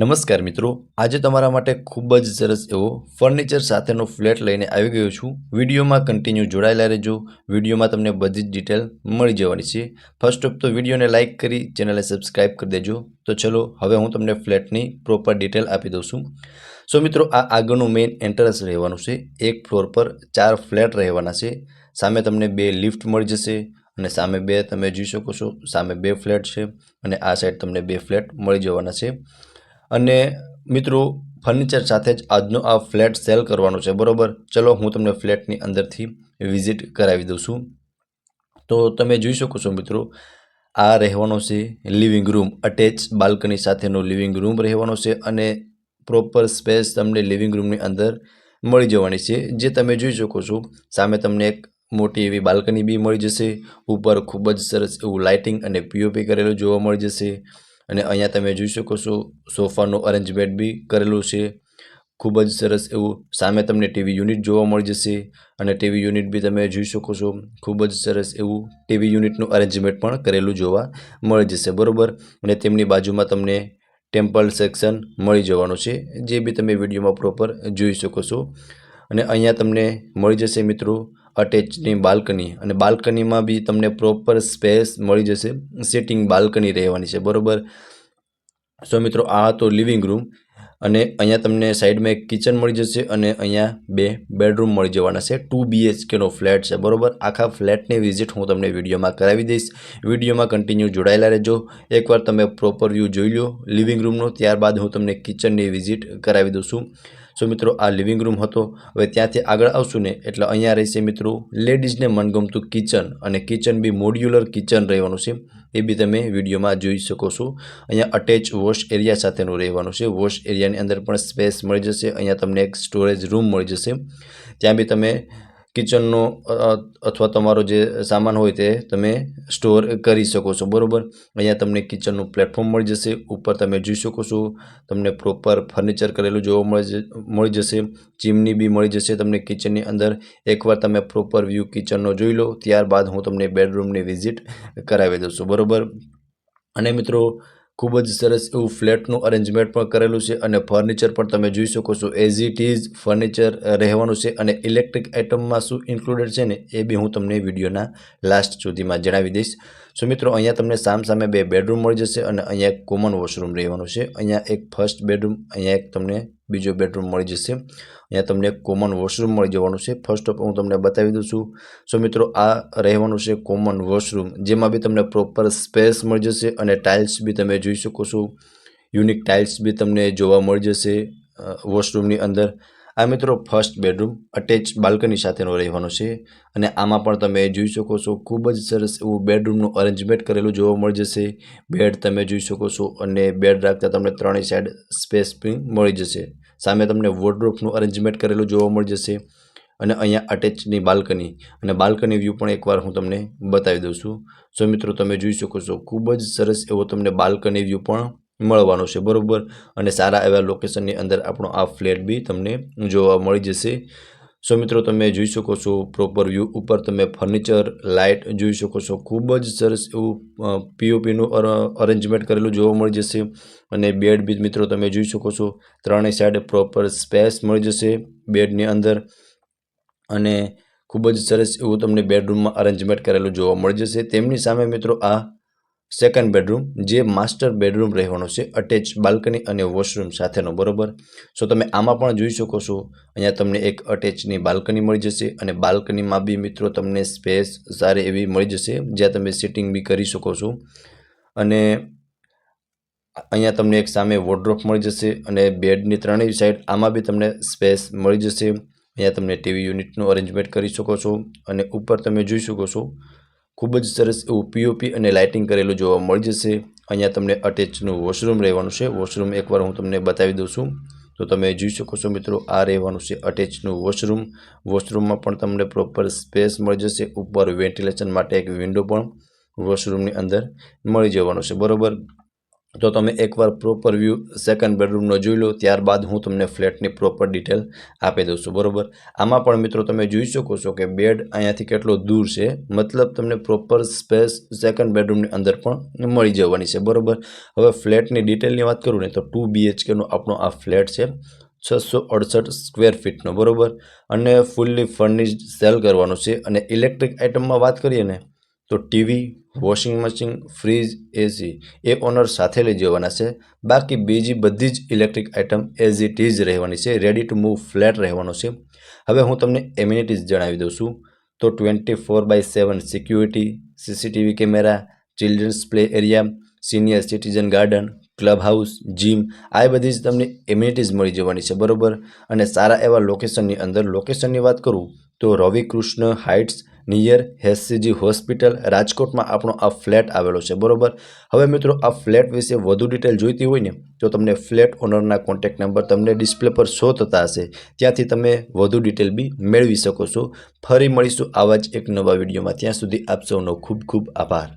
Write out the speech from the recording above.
નમસ્કાર મિત્રો, આજે તમારા માટે ખૂબ જ સરસ એવો ફર્નિચર સાથેનો ફ્લેટ લઈને આવી ગયો છું। વિડીયોમાં કન્ટિન્યુ જોડાયેલા રહેજો। વિડીયોમાં તમને બધી જ ડિટેલ મળી જવાની છે। ફર્સ્ટ ઓફ તો વિડીયોને લાઇક કરી ચેનલને સબસ્ક્રાઇબ કરી દેજો। તો ચલો હવે હું તમને ફ્લેટની પ્રોપર ડિટેલ આપી દઉં છું। સો મિત્રો, આ આગળનું મેઇન એન્ટ્રન્સ રહેવાનું છે। એક ફ્લોર પર 4 ફ્લેટ રહેવાના છે। સામે તમને 2 લિફ્ટ મળી જશે અને સામે 2 તમે જોઈ શકો છો, સામે 2 ફ્લેટ છે અને આ સાઈડ તમને 2 ફ્લેટ મળી જવાના છે। અને મિત્રો, ફર્નિચર સાથે જ આજનો આ ફ્લેટ સેલ કરવાનો છે, બરોબર। ચલો હું તમને ફ્લેટની અંદરથી વિઝિટ કરાવી દઉં છું। તો તમે જોઈ શકો છો મિત્રો, આ રહેવાનો છે લિવિંગ રૂમ, અટેચ બાલ્કની સાથેનો લિવિંગ રૂમ રહેવાનો છે અને પ્રોપર સ્પેસ તમને લિવિંગ રૂમની અંદર મળી જવાની છે, જે તમે જોઈ શકો છો। સામે તમને એક મોટી એવી બાલ્કની બી મળી જશે। ઉપર ખૂબ જ સરસ એવું લાઇટિંગ અને પીઓપી કરેલું જોવા મળી જશે અને અહીંયા તમે જોઈ શકો છો સોફાનું અરેન્જમેન્ટ બી કરેલું છે, ખૂબ જ સરસ એવું। સામે તમને ટીવી યુનિટ જોવા મળી જશે અને ટીવી યુનિટ બી તમે જોઈ શકો છો, ખૂબ જ સરસ એવું ટીવી યુનિટનું અરેન્જમેન્ટ પણ કરેલું જોવા મળી જશે, બરોબર। અને તેમની બાજુમાં તમને ટેમ્પલ સેક્શન મળી જવાનું છે, જે બી તમે વિડીયોમાં પ્રોપર જોઈ શકો છો। અને અહીંયા તમને મળી જશે મિત્રો અટેચની બાલ્કની, અને બાલ્કનીમાં બી તમને પ્રોપર સ્પેસ મળી જશે, સિટિંગ બાલ્કની રહેવાની છે, બરોબર। સો મિત્રો, આ તો લિવિંગ રૂમ અને અહીંયા તમને સાઈડમાં એક કિચન મળી જશે અને અહીંયા 2 બેડરૂમ મળી જવાના છે। 2 BHK નો ફ્લેટ છે, બરોબર। આખા ફ્લેટની વિઝિટ હું તમને વિડીયોમાં કરાવી દઈશ। વિડીયોમાં કન્ટિન્યુ જોડાયેલા રહેજો। એકવાર તમે પ્રોપર વ્યૂ જોઈ લો લિવિંગ રૂમનો, ત્યારબાદ હું તમને કિચનની વિઝિટ કરાવી દઉં છું। સો મિત્રો, આ લિવિંગ રૂમ હતો। હવે ત્યાંથી આગળ આવશું ને એટલે અહીંયા રહેશે મિત્રો લેડીઝને મનગમતું કિચન, અને કિચન બી મોડ્યુલર કિચન રહેવાનું છે, એ બી તમે વિડીયોમાં જોઈ શકો છો। અહીંયા અટેચ વોશ એરિયા સાથેનું રહેવાનું છે। વોશ એરિયાની અંદર પણ સ્પેસ મળી જશે। અહીંયા તમને એક સ્ટોરેજ રૂમ મળી જશે, ત્યાં બી તમે કિચનનો અથવા તમારો જે સામાન હોય તે તમે સ્ટોર કરી શકો છો, બરોબર। અહીંયા તમને કિચનનું પ્લેટફોર્મ મળી જશે। ઉપર તમે જોઈ શકો છો તમને પ્રોપર ફર્નિચર કરેલું જોવા મળી જશે। ચીમની બી મળી જશે તમને કિચનની અંદર। એકવાર તમે પ્રોપર વ્યૂ કિચનનો જોઈ લો, ત્યારબાદ હું તમને બેડરૂમની વિઝિટ કરાવી દઉં છું, બરોબર। અને મિત્રો, ખૂબ જ સરસ એવું ફ્લેટનું અરેન્જમેન્ટ પણ કરેલું છે અને ફર્નિચર પણ તમે જોઈ શકો છો એઝ ઇટ ઇઝ ફર્નિચર રહેવાનું છે। અને ઇલેક્ટ્રિક આઇટમમાં શું ઇન્ક્લુડેડ છે ને એ બી હું તમને વિડીયોના લાસ્ટ સુધીમાં જણાવી દઈશ। સો મિત્રો, અહીંયા તમને સામે 2 બેડરૂમ મળી જશે અને અહીંયા એક કોમન વોશરૂમ રહેવાનું છે। અહીંયા એક ફર્સ્ટ બેડરૂમ, અહીંયા એક તમને બીજો બેડરૂમ મળી જશે। અહીંયા તમને એક કોમન વોશરૂમ મળી જવાનું છે। ફર્સ્ટ ઓફ હું તમને બતાવી દઉં છું। સો મિત્રો, આ રહેવાનું છે કોમન વોશરૂમ, જેમાં બી તમને પ્રોપર સ્પેસ મળી જશે અને ટાઇલ્સ બી તમે જોઈ શકો છો, યુનિક ટાઇલ્સ બી તમને જોવા મળી જશે વોશરૂમની અંદર। આ મિત્રો ફર્સ્ટ બેડરૂમ અટેચ બાલ્કની સાથેનો રહેવાનો છે અને આમાં પણ તમે જોઈ શકો છો ખૂબ જ સરસ એવું બેડરૂમનું અરેન્જમેન્ટ કરેલું જોવા મળી જશે। બેડ તમે જોઈ શકો છો અને બેડ રાખતા તમને ત્રણેય સાઈડ સ્પેસ બી મળી જશે। સામે તમને વોર્ડરોબનું અરેન્જમેન્ટ કરેલું જોવા મળી જશે અને અહીંયા અટેચની બાલ્કની, અને બાલ્કની વ્યૂ પણ એકવાર હું તમને બતાવી દઉં છું। સો મિત્રો, તમે જોઈ શકો છો ખૂબ જ સરસ એવો તમને બાલ્કની વ્યૂ પણ મળવાનો છે, બરોબર। અને સારા એવા લોકેશનની અંદર આપણો આ ફ્લેટ બી તમને જોવા મળી જશે। સો મિત્રો, તમે જોઈ શકો છો પ્રોપર વ્યૂ। ઉપર તમે ફર્નિચર, લાઇટ જોઈ શકો છો, ખૂબ જ સરસ એવું પીઓપીનું અરેન્જમેન્ટ કરેલું જોવા મળી જશે અને બેડ બી મિત્રો તમે જોઈ શકો છો, ત્રણેય સાઈડ પ્રોપર સ્પેસ મળી જશે બેડની અંદર અને ખૂબ જ સરસ એવું તમને બેડરૂમમાં અરેન્જમેન્ટ કરેલું જોવા મળી જશે। તેમની સામે મિત્રો આ સેકન્ડ બેડરૂમ, જે માસ્ટર બેડરૂમ રહેવાનો છે, અટેચ બાલ્કની અને વોશરૂમ સાથેનો, બરોબર। સો તમે આમાં પણ જોઈ શકો છો, અહીંયા તમને એક અટેચની બાલ્કની મળી જશે અને બાલ્કનીમાં બી મિત્રો તમને સ્પેસ સારી એવી મળી જશે, જ્યાં તમે સિટિંગ બી કરી શકો છો। અને અહીંયા તમને એક સામે વોર્ડરોબ મળી જશે અને બેડની ત્રણેય સાઈડ આમાં બી તમને સ્પેસ મળી જશે। અહીંયા તમને ટીવી યુનિટનું અરેન્જમેન્ટ કરી શકો છો અને ઉપર તમે જોઈ શકો છો ખૂબ જ સરસ એવું પીઓપી અને લાઇટિંગ કરેલું જોવા મળી જશે। અહીંયા તમને અટેચનું વોશરૂમ રહેવાનું છે। વોશરૂમ એકવાર હું તમને બતાવી દઉં છું, તો તમે જોઈ શકો છો મિત્રો, આ રહેવાનું છે અટેચનું વોશરૂમ। વોશરૂમમાં પણ તમને પ્રોપર સ્પેસ મળી જશે। ઉપર વેન્ટિલેશન માટે એક વિન્ડો પણ વોશરૂમની અંદર મળી જવાનો છે, બરોબર। તો તમે એકવાર પ્રોપર વ્યૂ સેકન્ડ બેડરૂમનો જોઈ લો, ત્યારબાદ હું તમને ફ્લેટની પ્રોપર ડિટેલ આપી દઉં છું, બરાબર. આમાં પણ મિત્રો તમે જોઈ શકો છો કે બેડ અહીંયાથી કેટલો દૂર છે, મતલબ તમને પ્રોપર સ્પેસ સેકન્ડ બેડરૂમની અંદર પણ મળી જવાની છે, બરાબર. હવે ફ્લેટની ડિટેલની વાત કરું ને તો 2 BHKનો આપણો આ ફ્લેટ છે, 668 સ્ક્વેર ફીટનો, બરાબર. અને ફૂલ્લી ફર્નિશ્ડ સેલ કરવાનો છે. અને ઇલેક્ટ્રિક આઇટમમાં વાત કરીએ ને તો ટીવી, વોશિંગ મશીન, ફ્રીજ, એસી એ ઓનર સાથે લઈ જવાના છે. બાકી બીજી બધી જ electric item as it is રહેવાની છે, રેડી ટુ મૂવ ફ્લેટ રહેવાનો છે. હવે હું તમને એમ્યુનિટીઝ જણાવી દઉં છું. તો 24/7 security, CCTV camera, children's play area, senior citizen garden, club house, gym, આ બધી જ તમને એમ્યુનિટીઝ મળી જવાની છે, બરાબર. અને સારા એવા લોકેશનની અંદર, લોકેશનની વાત કરું તો Ravi Krishna heights near HCG hospital, રાજકોટમાં આપણો આ ફ્લેટ આવેલો છે, બરાબર. હવે મિત્રો આ ફ્લેટ વિશે વધુ ડિટેલ જોઈતી હોય ને તો તમને ફ્લેટ ઓનરના કોન્ટેક્ટ નંબર તમને ડિસ્પ્લે પર શો થતા હશે, ત્યાંથી તમે વધુ ડિટેલ બી મેળવી શકો છો. ફરી મળીશું આવા જ એક નવા વિડીયોમાં. ત્યાં સુધી આપ સૌનો ખૂબ ખૂબ આભાર.